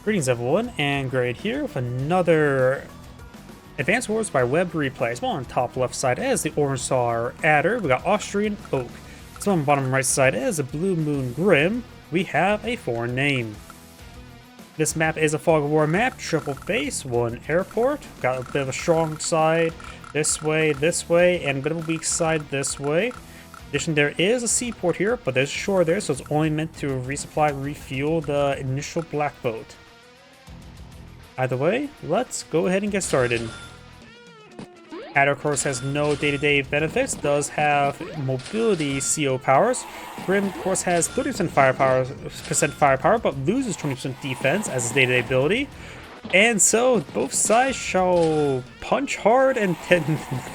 Greetings everyone, and Grade here with another Advanced Wars by Web replay. So on the top left side is the Orange Star Adder, we got AustrianOak. So on the bottom right side is a Blue Moon Grimm. We have a foreign name. This map is a Fog of War map, triple base, one airport. Got a bit of a strong side this way, and a bit of a weak side this way. In addition, there is a seaport here, but there's a shore there, so it's only meant to resupply, refuel the initial black boat. Either way, let's go ahead and get started. Adder, of course, has no day-to-day benefits, does have mobility CO powers. Grimm, of course, has 30% firepower, but loses 20% defense as his day-to-day ability. And so, both sides shall punch hard and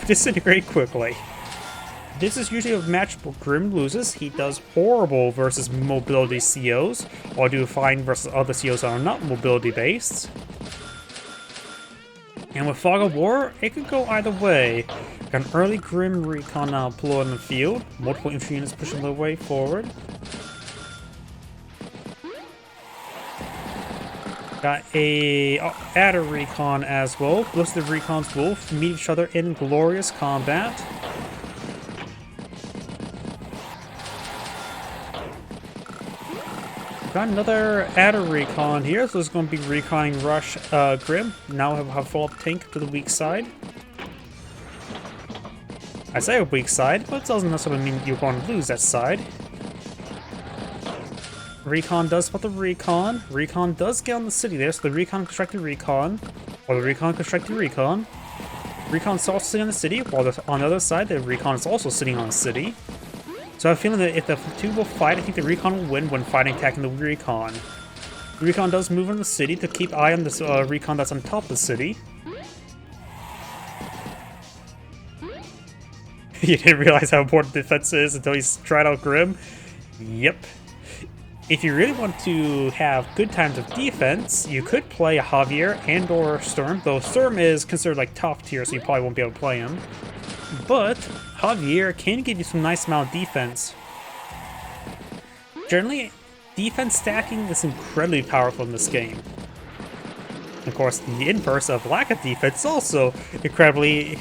disintegrate quickly. This is usually a match where Grimm loses. He does horrible versus mobility COs, while do fine versus other COs that are not mobility-based. And with Fog of War, it could go either way. Got an early Grimm recon now deployed in the field. Multiple infantry units pushing their way forward. Got a Adder recon as well. Most of the recons will meet each other in glorious combat. Got another Adder recon here, so it's going to be reconning Rush Grimm. Now we have a full-up tank to the weak side. I say a weak side, but it doesn't necessarily mean you're going to lose that side. Recon does spot the recon. Recon does get on the city there, so the recon can strike the recon. Or the recon can strike the recon. Recon's also sitting on the city, while on the other side, the recon is also sitting on the city. So I have a feeling that if the two will fight, I think the recon will win when fighting attacking the recon. The recon does move on the city to keep eye on this recon that's on top of the city. You didn't realize how important defense is until you tried out Grimm? Yep. If you really want to have good times of defense, you could play a Javier and or Sturm, though Sturm is considered like top tier, so you probably won't be able to play him. But Javier can give you some nice amount of defense. Generally, defense stacking is incredibly powerful in this game. Of course, the inverse of lack of defense is also incredibly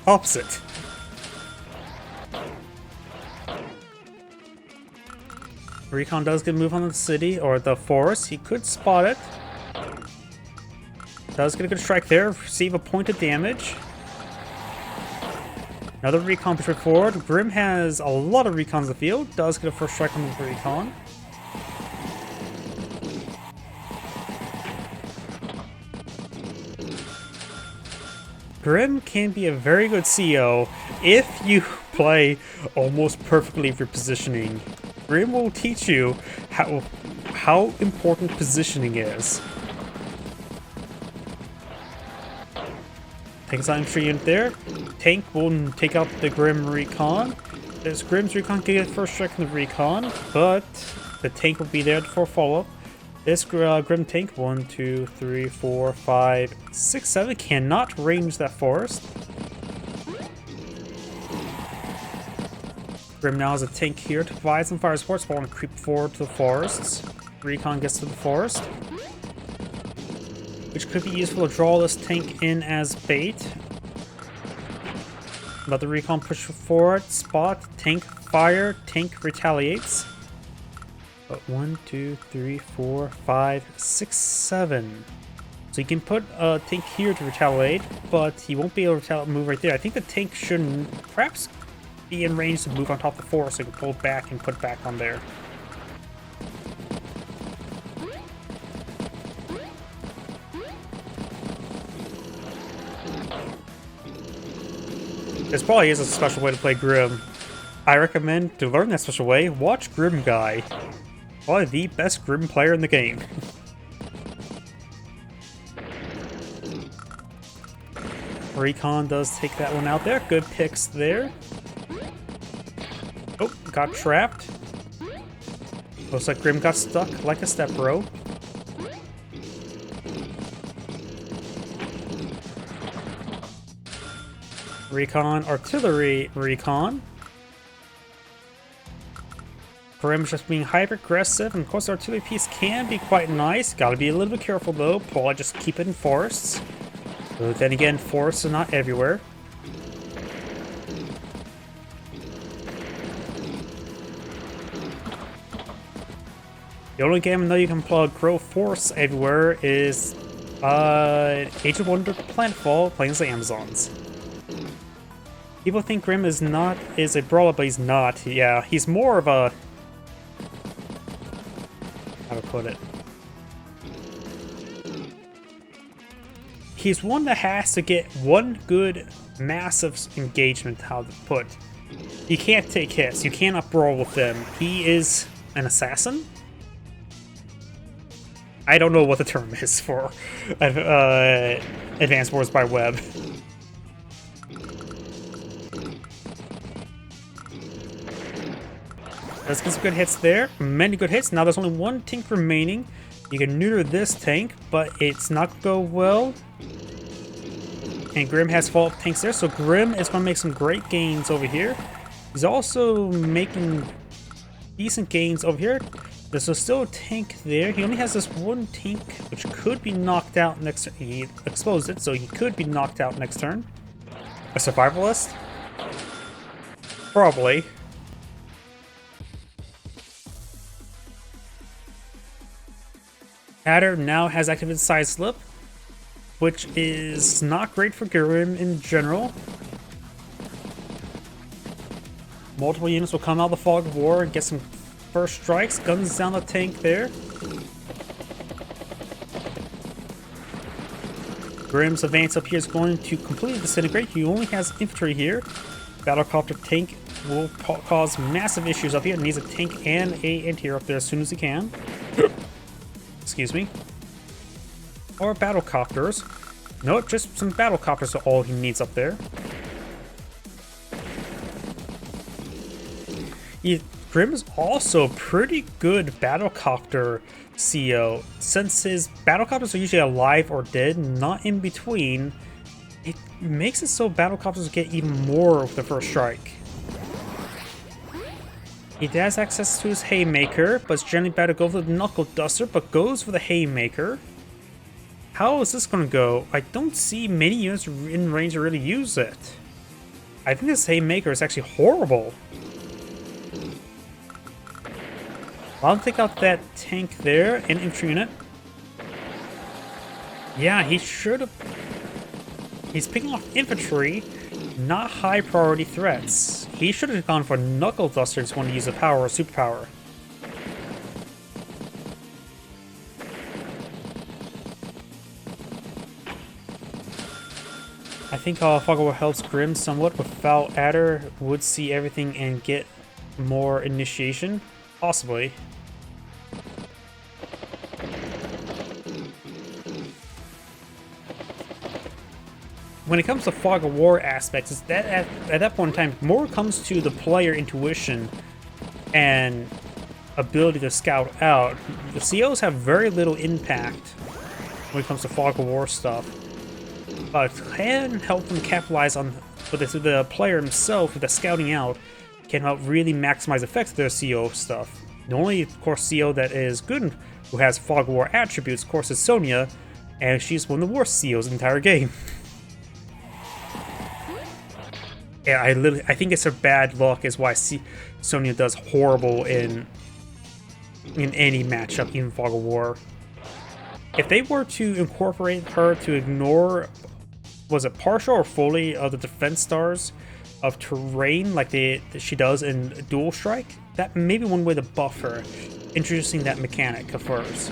opposite. Recon does get a move on the city or the forest. He could spot it. Does get a good strike there. Receive a point of damage. Another recon pushed forward. Grimm has a lot of recons in the field. Does get a first strike on the recon. Grimm can be a very good CO if you play almost perfectly for positioning. Grimm will teach you how important positioning is. Takes out infantry unit there. Tank will take out the Grimm recon. There's Grimm's recon can get first strike on the recon, but the tank will be there for follow-up. This Grimm tank, 1, 2, 3, 4, 5, 6, 7, cannot range that forest. Grimm now has a tank here to provide some fire support, so I want to creep forward to the forests. Recon gets to the forest, which could be useful to draw this tank in as bait. Let the recon push forward, spot, tank fire, tank retaliates. But 1, 2, 3, 4, 5, 6, 7. So you can put a tank here to retaliate, but he won't be able to move right there. I think the tank should perhaps be in range to move on top of the forest, so you can pull back and put back on there. This probably is a special way to play Grimm. I recommend, to learn that special way, watch Grimm Guy. Probably the best Grimm player in the game. Recon does take that one out there. Good picks there. Oh, got trapped. Looks like Grimm got stuck like a step bro. Recon, artillery recon. Grimm's just being hyper aggressive, and of course the artillery piece can be quite nice. Gotta be a little bit careful though. Probably just keep it in forests. But then again, forests are not everywhere. The only game I know you can grow forests everywhere is Age of Wonder Planetfall playing as the Amazons. People think Grimm is a brawler, but he's not. Yeah, he's more of a, how to put it? He's one that has to get one good massive engagement, how to put. You can't take hits, you cannot brawl with him. He is an assassin? I don't know what the term is for Advanced Wars by Web. Let's get some good hits there. Many good hits. Now there's only one tank remaining. You can neuter this tank, but it's not going to go well. And Grimm has follow-up tanks there, so Grimm is going to make some great gains over here. He's also making decent gains over here. There's still a tank there. He only has this one tank, which could be knocked out next turn. He exposed it, so he could be knocked out next turn. A survivalist? Probably. Adder now has activated Side Slip, which is not great for Grimm in general. Multiple units will come out of the Fog of War and get some first strikes. Guns down the tank there. Grimm's advance up here is going to completely disintegrate. He only has infantry here. Battlecopter tank will cause massive issues up here. It needs a tank and a anti-hero up there as soon as he can. Excuse me. Or battlecopters. No, just some battlecopters are all he needs up there. Grimm is also a pretty good battlecopter CO. Since his battlecopters are usually alive or dead, not in between, it makes it so battlecopters get even more with the first strike. He has access to his Haymaker, but it's generally better to go for the Knuckle Duster, but goes for the Haymaker. How is this going to go? I don't see many units in range to really use it. I think this Haymaker is actually horrible. I'll take out that tank there, an infantry unit. Yeah, he should have... He's picking off infantry, not high priority threats. He should have gone for Knuckle Dusters when he used a power or superpower. I think Fog of War helps Grimm somewhat. Without Adder, would see everything and get more initiation. Possibly. When it comes to Fog of War aspects, it's that at that point in time, more comes to the player intuition and ability to scout out. The COs have very little impact when it comes to Fog of War stuff, but can help them capitalize on. But the player himself, with the scouting out, can help really maximize effects of their CO stuff. The only, of course, CO that is good who has Fog of War attributes, of course, is Sonya, and she's one of the worst COs in the entire game. Yeah, I think it's her bad luck is why Sonya does horrible in any matchup, even Fog of War. If they were to incorporate her to ignore, was it partial or fully of the defense stars of terrain like she does in Dual Strike, that may be one way to buff her, introducing that mechanic of hers.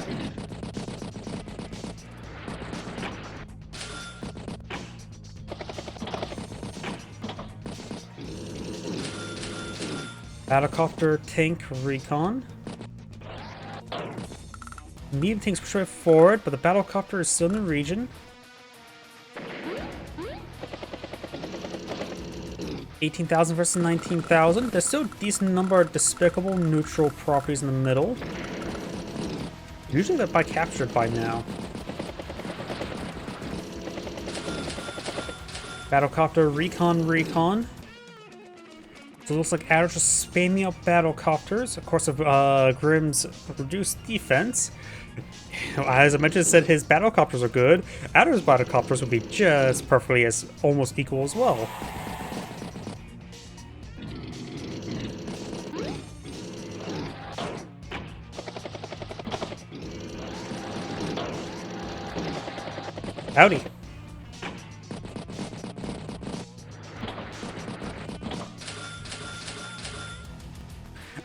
Battlecopter tank recon. Medium tanks push forward, but the battlecopter is still in the region. 18,000 versus 19,000. There's still a decent number of despicable neutral properties in the middle. Usually they're by captured by now. Battlecopter recon. So it looks like Adder's just spamming up battlecopters. Of course, Grimm's reduced defense. As I mentioned, said his battlecopters are good. Adder's battlecopters would be just perfectly as almost equal as well. Howdy.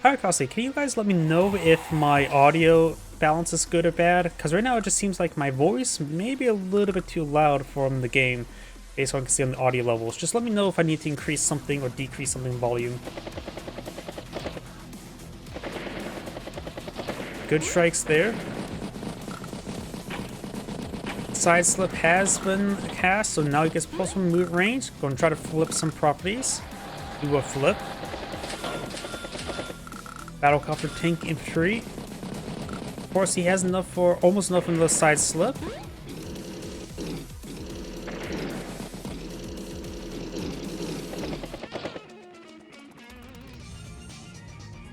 Alright, Kossi, can you guys let me know if my audio balance is good or bad? Because right now it just seems like my voice may be a little bit too loud from the game, based on what I can see on the audio levels. Just let me know if I need to increase something or decrease something in volume. Good strikes there. Side slip has been cast, so now he gets plus 1 move range. Going to try to flip some properties. Do a flip. Battlecopter tank infantry. Of course, he has enough for almost enough in the side slip.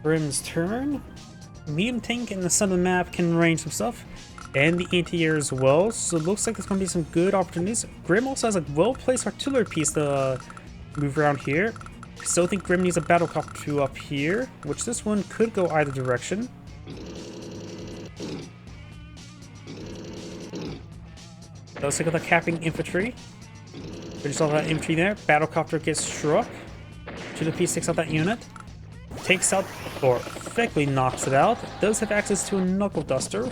Grimm's turn. Medium tank in the center of the map can range himself, and the anti-air as well. So it looks like there's going to be some good opportunities. Grimm also has a well-placed artillery piece to move around here. I still think Grimm needs a battlecopter 2 up here, which this one could go either direction. Let's look at the capping infantry. We just saw that infantry there. Battlecopter gets struck. To the piece takes out that unit. Takes out, or effectively knocks it out. Does have access to a knuckle duster.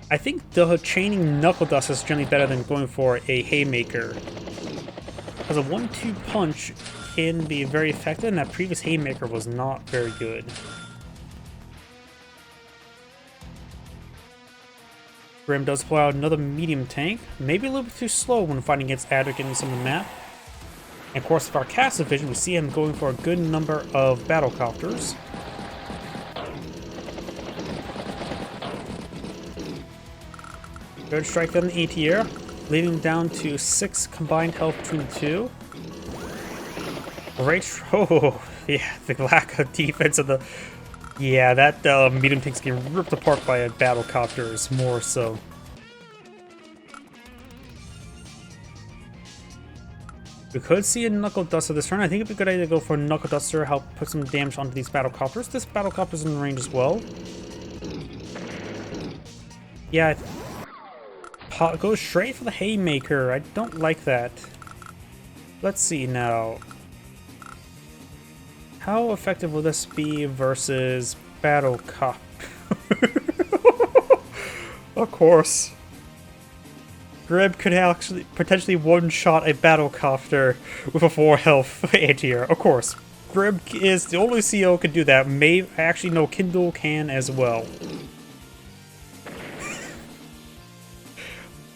I think the chaining knuckle duster is generally better than going for a haymaker, because a 1-2 punch can be very effective, and that previous haymaker was not very good. Grimm does pull out another medium tank, maybe a little bit too slow when fighting against Adder getting some of the map. And of course, with our cast division, we see him going for a good number of battlecopters. Good strike on the ATR, leading him down to 6 combined health between the two. Great, oh yeah, the lack of defense of the, yeah, that medium tank's getting ripped apart by a battlecopters more so. We could see a knuckle duster this turn. I think it'd be a good idea to go for a knuckle duster, help put some damage onto these battlecopters. This battlecopter's in range as well. Yeah, go straight for the haymaker. I don't like that. Let's see now. How effective will this be versus battlecopter? Of course. Grimm could actually potentially one-shot a battlecopter with a 4 health anti-air. Of course, Grimm is the only CO who can do that. Actually, no, Kindle can as well.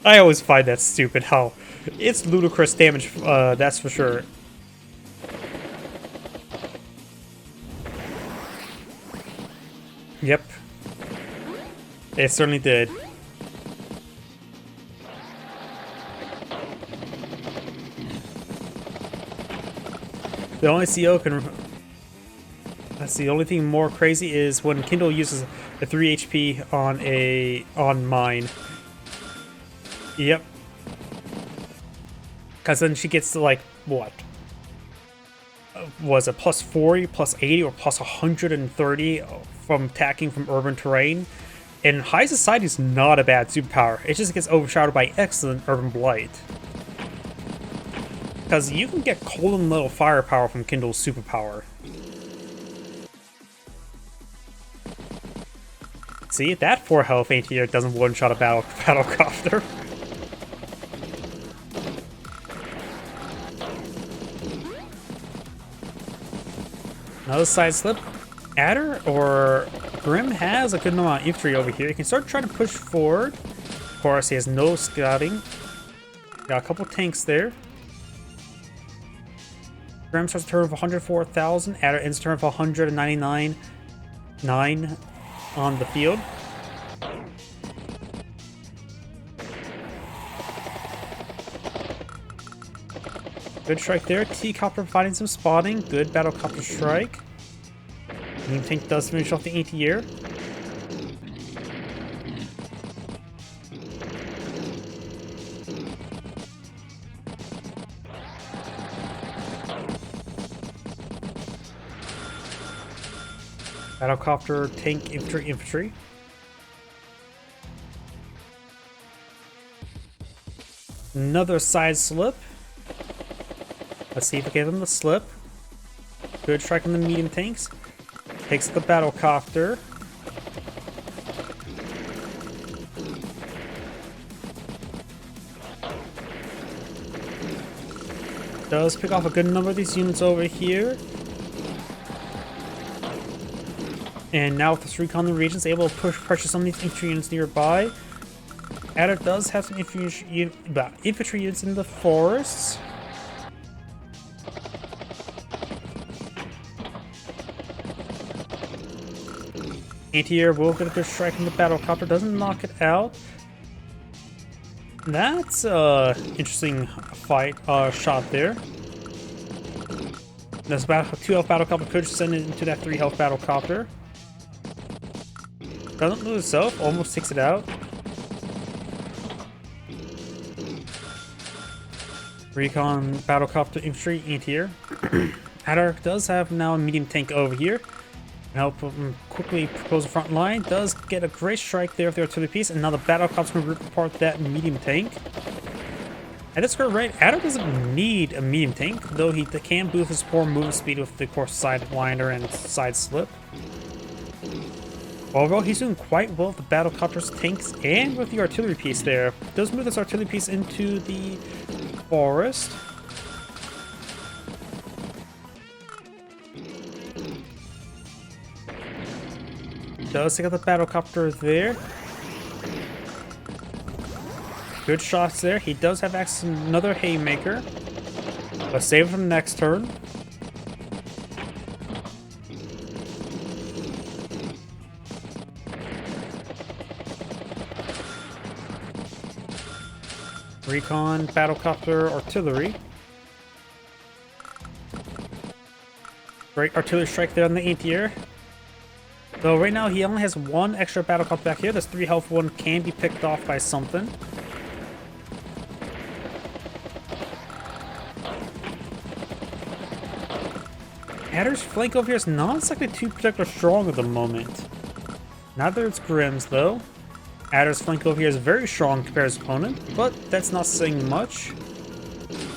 I always find that stupid. How it's ludicrous damage. That's for sure. Yep, it certainly did. The only CO can... That's the only thing more crazy is when Kindle uses a 3 HP on mine. Yep. Because then she gets to like, what? Was it plus 40, plus 80, or plus 130 from attacking from urban terrain? And High Society is not a bad superpower. It just gets overshadowed by excellent Urban Blight. Because you can get cold and little firepower from Kindle's superpower. See, that 4 health anti-air doesn't one-shot a battlecopter. Another side slip. Adder or Grimm has a good amount of infantry over here. He can start trying to push forward. Of course, he has no scouting. Got a couple tanks there. Grimm starts a turn of 104,000. Adder ends turn of 199,900 on the field. Good strike there. T-Copter providing some spotting. Good Battlecopter strike. Medium tank does finish off the anti-air. Battlecopter, tank, infantry. Another side slip. Let's see if we give him the slip. Good strike on the medium tanks. Takes the battlecopter. Does pick off a good number of these units over here. And now with this recon in the region, is able to pressure some of these infantry units nearby. Adder does have some infantry units in the forests. Anti-air will get a good strike from the battlecopter, doesn't knock it out. That's interesting fight shot there. This 2 health battlecopter could send it into that 3 health battlecopter. Doesn't lose itself, almost takes it out. Recon battlecopter infantry anti-air. Adder does have now a medium tank over here. Help him quickly propose the front line. Does get a great strike there with the artillery piece, and now the battlecopter's going to rip apart that medium tank. At this current rate, Adder doesn't need a medium tank, though he can boost his poor movement speed with the course sideliner and side slip. Overall, he's doing quite well with the battlecopter's tanks and with the artillery piece there. Does move this artillery piece into the forest. Does take out the battlecopter there. Good shots there. He does have access to another haymaker. But save it from next turn. Recon, battlecopter, artillery. Great artillery strike there on the anti-air. Though right now he only has 1 extra battlecopter back here. This 3 health one can be picked off by something. Adder's flank over here is not exactly too particularly strong at the moment. Neither is Grimm's though. Adder's flank over here is very strong compared to his opponent, but that's not saying much.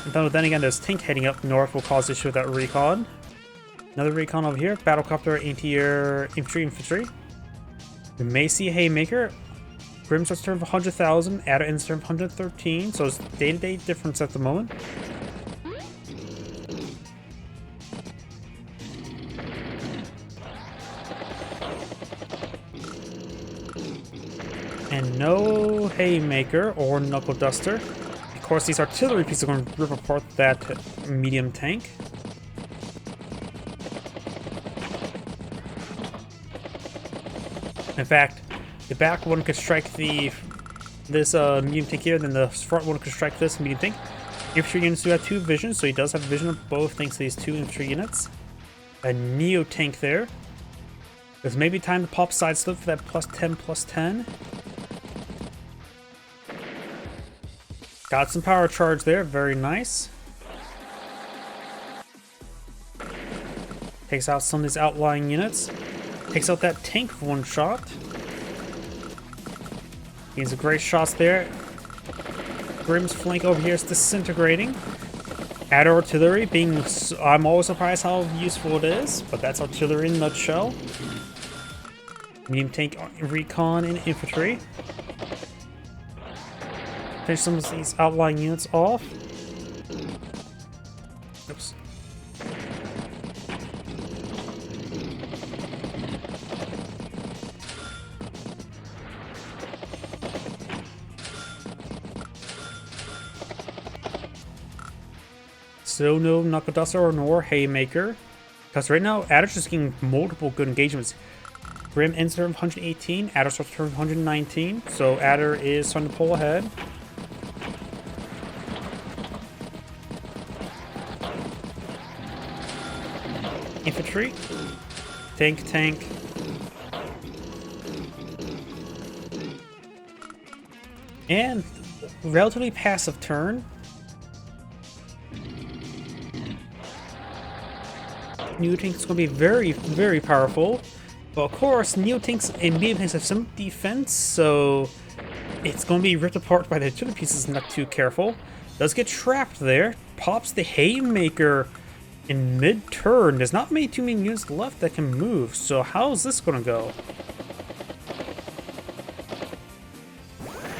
Though then again, this tank heading up north will cause issue with that recon. Another recon over here, battlecopter, anti-air, infantry. We may see a haymaker. Grimm starts turn of 100,000, Adder ends turn of 113, so it's day-to-day difference at the moment. And no haymaker or knuckle duster. Of course, these artillery pieces are going to rip apart that medium tank. In fact, the back one could strike this medium tank here, then the front one could strike this medium tank. Infantry units do have 2 visions, so he does have vision of both thanks to these 2 infantry units. A Neo tank there. There's maybe time to pop side slip for that +10/+10. Got some power charge there, very nice. Takes out some of these outlying units. Takes out that tank with 1 shot. He's a great shots there. Grimm's flank over here is disintegrating. Adder artillery being... I'm always surprised how useful it is, but that's artillery in a nutshell. Medium tank, recon, and infantry. Finish some of these outlying units off. Oops. So no knuckle duster nor haymaker, because right now Adder's just getting multiple good engagements. Grimm ends turn of 118, Adder starts turn of 119, so Adder is starting to pull ahead. infantry. Tank, tank. And relatively passive turn. New tanks is going to be very, very powerful. But of course, Neo tanks and medium tanks have some defense, so it's going to be ripped apart by the artillery pieces. Not too careful. Does get trapped there. Pops the haymaker in mid-turn. There's not too many units left that can move. So how is this going to go?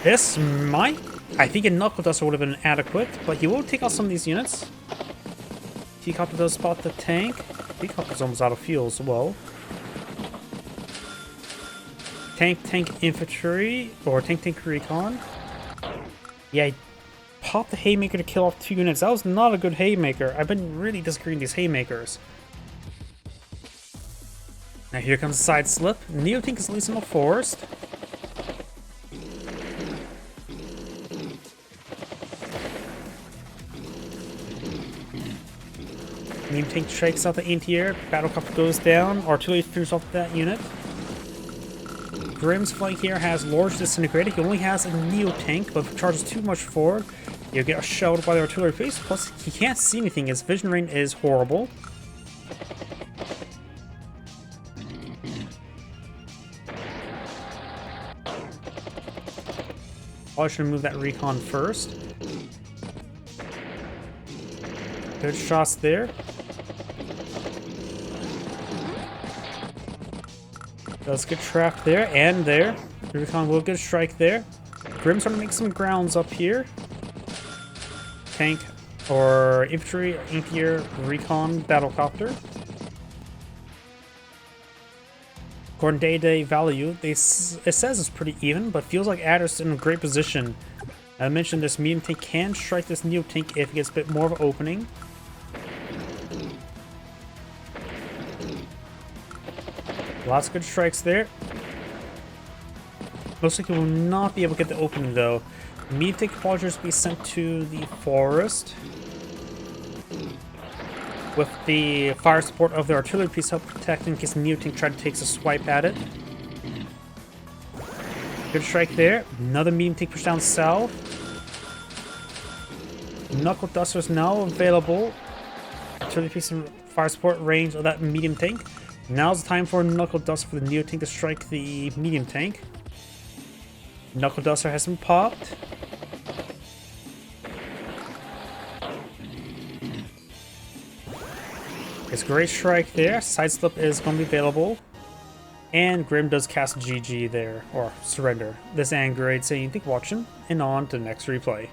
This might. I think a Knuckle Duster would have been adequate, but he will take out some of these units. Helicopter does spot the tank. Helicopter's almost out of fuel as well. Tank infantry, or tank recon. Yeah, I popped the haymaker to kill off 2 units. That was not a good haymaker. I've been really disagreeing these haymakers. Now here comes the side slip. Neo tank is at least in the forest. Neo tank strikes out the anti-air. Battlecopter goes down. Artillery throws off that unit. Grimm's flank here has Lord's disintegrated. He only has a Neo tank, but if he charges too much forward, you'll get shelled by the artillery base. Plus, he can't see anything. His vision range is horrible. Probably should move that recon first. Good shots there. Does get trapped there and there. Recon will get a strike there. Grimm's trying to make some grounds up here. Tank or infantry, anti-air, recon, battlecopter. According to day value, it says it's pretty even, but feels like Adder's in a great position. I mentioned this medium tank can strike this Neo tank if it gets a bit more of an opening. Lots of good strikes there. Looks like he will not be able to get the opening though. Medium tank Apologers be sent to the forest. With the fire support of the artillery piece help protect in case the Neo tank takes a swipe at it. Good strike there. Another medium tank push down south. Knuckle Duster is now available. Artillery piece and fire support range of that medium tank. Now's the time for a Knuckle Duster for the Neo tank to strike the medium tank. Knuckle Duster has been popped. It's a great strike there. Side slip is going to be available. And Grimm does cast GG there, or surrender. This is Grade saying thank you for watching, and on to the next replay.